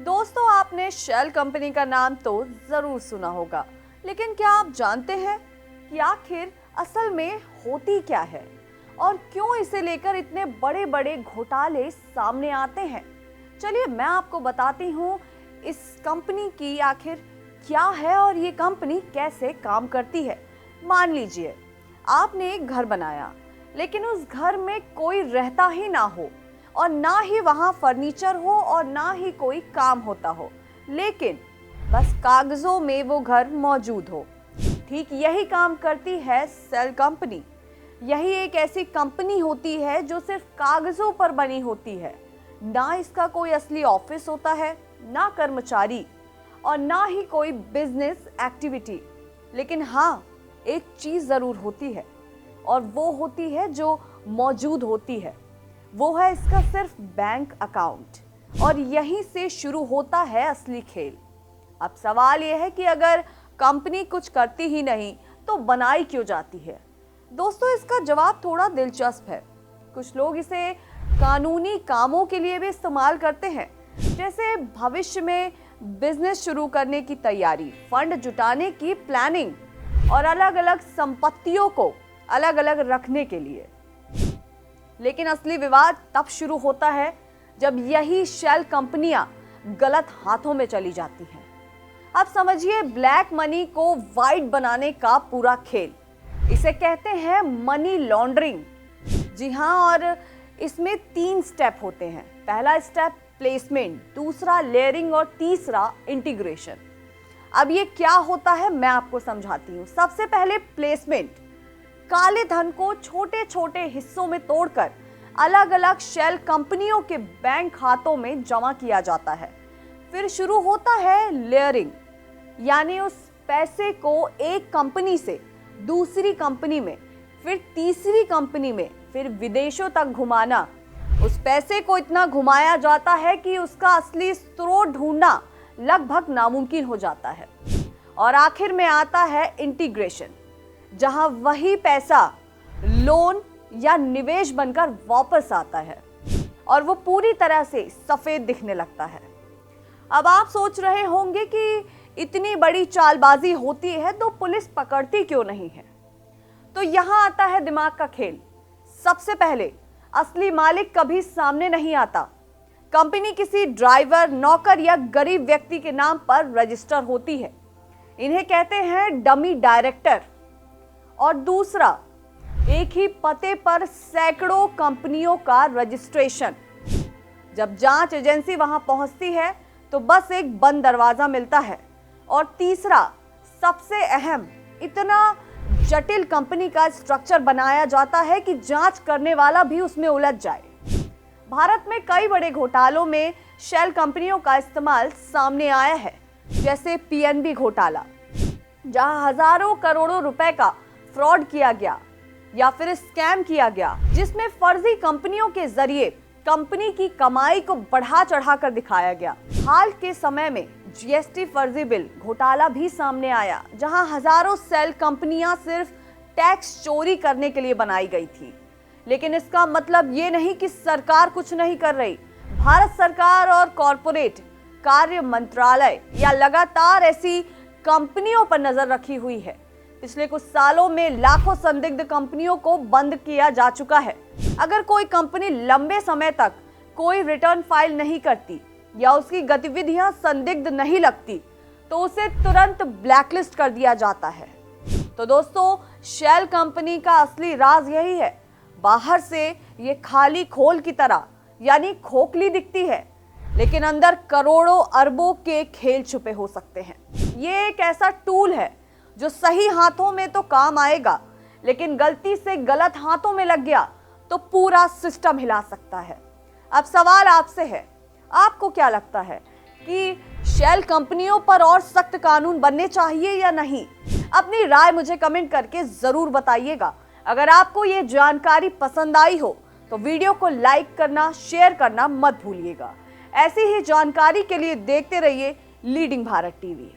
दोस्तों, आपने shell company का नाम तो जरूर सुना होगा, लेकिन क्या आप जानते हैं कि आखिर असल में होती क्या है और क्यों इसे लेकर इतने बड़े बड़े घोटाले सामने आते हैं? चलिए मैं आपको बताती हूँ इस कंपनी की आखिर क्या है और ये कंपनी कैसे काम करती है। मान लीजिए आपने एक घर बनाया, लेकिन उस घर में कोई रहता ही ना हो और ना ही वहां फर्नीचर हो और ना ही कोई काम होता हो, लेकिन बस कागजों में वो घर मौजूद हो। ठीक यही काम करती है शेल कंपनी। यही एक ऐसी कंपनी होती है जो सिर्फ कागजों पर बनी होती है। ना इसका कोई असली ऑफिस होता है, ना कर्मचारी और ना ही कोई बिजनेस एक्टिविटी। लेकिन हाँ, एक चीज जरूर होती है और वो होती है जो मौजूद होती है, वो है इसका सिर्फ बैंक अकाउंट। और यहीं से शुरू होता है असली खेल। अब सवाल यह है कि अगर कंपनी कुछ करती ही नहीं तो बनाई क्यों जाती है? दोस्तों, इसका जवाब थोड़ा दिलचस्प है। कुछ लोग इसे कानूनी कामों के लिए भी इस्तेमाल करते हैं, जैसे भविष्य में बिजनेस शुरू करने की तैयारी, फंड जुटाने की प्लानिंग और अलग अलग संपत्तियों को अलग अलग रखने के लिए। लेकिन असली विवाद तब शुरू होता है जब यही शेल कंपनियां गलत हाथों में चली जाती हैं। अब समझिए ब्लैक मनी को व्हाइट बनाने का पूरा खेल। इसे कहते हैं मनी लॉन्ड्रिंग। जी हाँ, और इसमें 3 स्टेप होते हैं। पहला स्टेप प्लेसमेंट, दूसरा लेयरिंग और तीसरा इंटीग्रेशन। अब ये क्या होता है मैं आपको समझाती हूँ। सबसे पहले प्लेसमेंट। काले धन को छोटे छोटे हिस्सों में तोड़कर अलग अलग शेल कंपनियों के बैंक खातों में जमा किया जाता है। फिर शुरू होता है लेयरिंग, यानी उस पैसे को एक कंपनी से दूसरी कंपनी में, फिर तीसरी कंपनी में, फिर विदेशों तक घुमाना। उस पैसे को इतना घुमाया जाता है कि उसका असली स्रोत ढूंढना लगभग नामुमकिन हो जाता है। और आखिर में आता है इंटीग्रेशन, जहां वही पैसा लोन या निवेश बनकर वापस आता है और वो पूरी तरह से सफेद दिखने लगता है। अब आप सोच रहे होंगे कि इतनी बड़ी चालबाजी होती है तो पुलिस पकड़ती क्यों नहीं है? तो यहां आता है दिमाग का खेल। सबसे पहले असली मालिक कभी सामने नहीं आता। कंपनी किसी ड्राइवर, नौकर या गरीब व्यक्ति के नाम पर रजिस्टर होती है। इन्हें कहते हैं डमी डायरेक्टर। और दूसरा, एक ही पते पर सैकड़ों कंपनियों का रजिस्ट्रेशन। जब जांच एजेंसी वहां पहुंचती है तो बस एक बंद दरवाजा मिलता है। और तीसरा, सबसे अहम, इतना जटिल कंपनी का स्ट्रक्चर बनाया जाता है कि जांच करने वाला भी उसमें उलझ जाए। भारत में कई बड़े घोटालों में शेल कंपनियों का इस्तेमाल सामने आया है, जैसे पीएनबी घोटाला, जहां हजारों करोड़ों रुपए का फ्रॉड किया गया या फिर स्कैम किया गया, जिसमें फर्जी कंपनियों के जरिए कंपनी की कमाई को बढ़ा चढ़ा कर दिखाया गया। हाल के समय में जीएसटी फर्जी बिल घोटाला भी सामने आया, जहां हजारों शेल कंपनियां सिर्फ टैक्स चोरी करने के लिए बनाई गई थी। लेकिन इसका मतलब ये नहीं कि सरकार कुछ नहीं कर रही। भारत सरकार और कॉरपोरेट कार्य मंत्रालय या लगातार ऐसी कंपनियों पर नजर रखी हुई है। पिछले कुछ सालों में लाखों संदिग्ध कंपनियों को बंद किया जा चुका है। अगर कोई कंपनी लंबे समय तक कोई रिटर्न फाइल नहीं करती या उसकी गतिविधियां संदिग्ध नहीं लगती तो उसे तुरंत ब्लैकलिस्ट कर दिया जाता है। तो दोस्तों, शेल कंपनी का असली राज यही है। बाहर से ये खाली खोल की तरह यानी खोखली दिखती है, लेकिन अंदर करोड़ों अरबों के खेल छुपे हो सकते हैं। ये एक ऐसा टूल है जो सही हाथों में तो काम आएगा, लेकिन गलती से गलत हाथों में लग गया तो पूरा सिस्टम हिला सकता है। अब सवाल आपसे है, आपको क्या लगता है कि शेल कंपनियों पर और सख्त कानून बनने चाहिए या नहीं? अपनी राय मुझे कमेंट करके जरूर बताइएगा। अगर आपको ये जानकारी पसंद आई हो तो वीडियो को लाइक करना, शेयर करना मत भूलिएगा। ऐसी ही जानकारी के लिए देखते रहिए लीडिंग भारत टीवी।